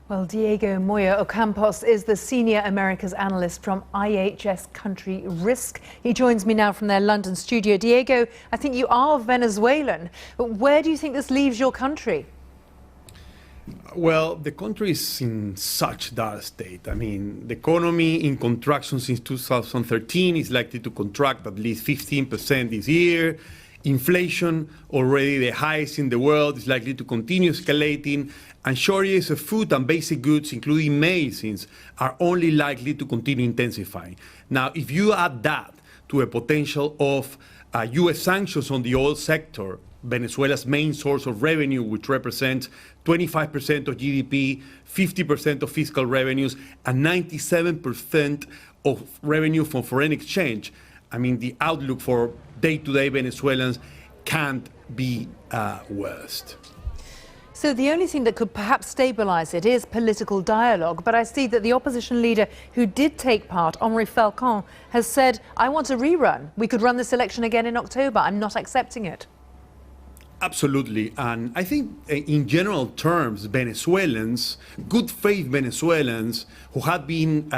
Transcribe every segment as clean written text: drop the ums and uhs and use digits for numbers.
Well, Diego Moya-Ocampos is the senior Americas analyst from IHS Country Risk. He joins me now from their London studio. Diego, I think you are Venezuelan. But where do you think this leaves your country? Well, the country is in such dire state. I mean, the economy in contraction since 2013 is likely to contract at least 15% this year. Inflation, already the highest in the world, is likely to continue escalating, and shortages of food and basic goods, including medicines, are only likely to continue intensifying. Now, if you add that to a potential of U.S. sanctions on the oil sector, Venezuela's main source of revenue, which represents 25% of GDP, 50% of fiscal revenues, and 97% of revenue from foreign exchange, I mean, the outlook for day-to-day Venezuelans can't be worse. So the only thing that could perhaps stabilise it is political dialogue. But I see that the opposition leader who did take part, Henri Falcon, has said, I want a rerun. We could run this election again in October. I'm not accepting it. Absolutely. And I think in general terms, Venezuelans, good faith Venezuelans who had been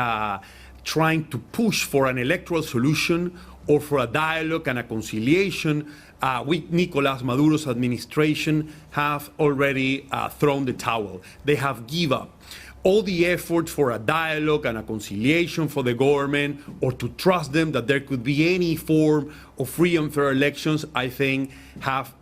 trying to push for an electoral solution or for a dialogue and a conciliation with Nicolás Maduro's administration have already thrown the towel. They have given up. All the efforts for a dialogue and a conciliation for the government, or to trust them that there could be any form of free and fair elections, I think have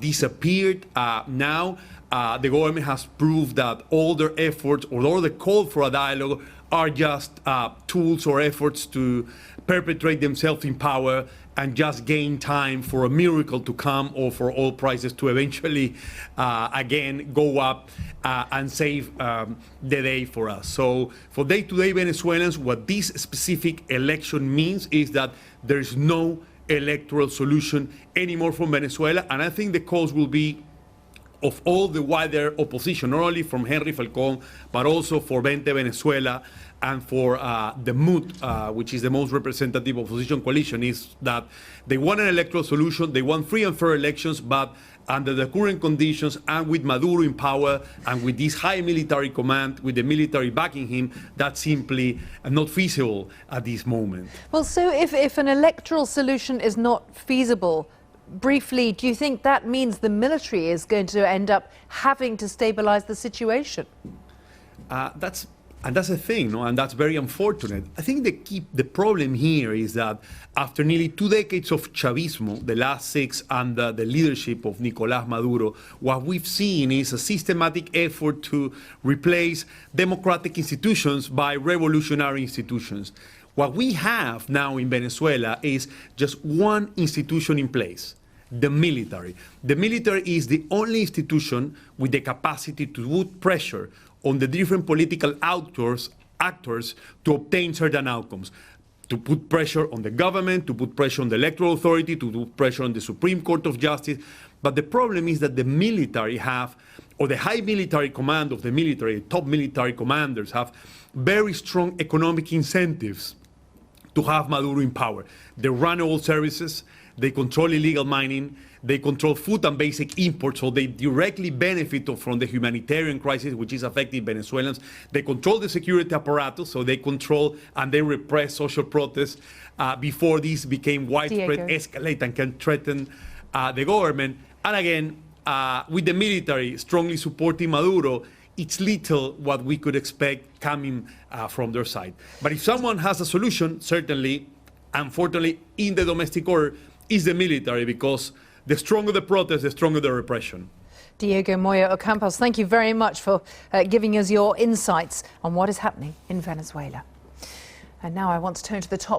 disappeared now. The government has proved that all their efforts or all the call for a dialogue are just tools or efforts to perpetrate themselves in power and just gain time for a miracle to come or for oil prices to eventually again go up and save the day for us. So for day-to-day Venezuelans, what this specific election means is that there is no electoral solution anymore from Venezuela, and I think the cause will be of all the wider opposition, not only from Henri Falcon, but also for Vente Venezuela and for the MUT, which is the most representative opposition coalition, is that they want an electoral solution, they want free and fair elections, but under the current conditions and with Maduro in power and with this high military command, with the military backing him, that's simply not feasible at this moment. Well, so if an electoral solution is not feasible, briefly, do you think that means the military is going to end up having to stabilize the situation? That's a thing, no? And that's very unfortunate. I think the problem here is that after nearly 2 decades of Chavismo, the last 6 under the leadership of Nicolás Maduro, what we've seen is a systematic effort to replace democratic institutions by revolutionary institutions. What we have now in Venezuela is just one institution in place: the military. The military is the only institution with the capacity to put pressure on the different political actors to obtain certain outcomes, to put pressure on the government, to put pressure on the electoral authority, to put pressure on the Supreme Court of Justice. But the problem is that the military have, or the high military command of the military, the top military commanders have very strong economic incentives to have Maduro in power. They run oil services, they control illegal mining, they control food and basic imports, so they directly benefit from the humanitarian crisis which is affecting Venezuelans. They control the security apparatus, so they control and they repress social protests before these became widespread, escalate, and can threaten the government. And again, with the military strongly supporting Maduro, it's little what we could expect coming from their side. But if someone has a solution, certainly, unfortunately, in the domestic order, is the military, because the stronger the protest, the stronger the repression. Diego Moya-Ocampos, thank you very much for giving us your insights on what is happening in Venezuela. And now I want to turn to the top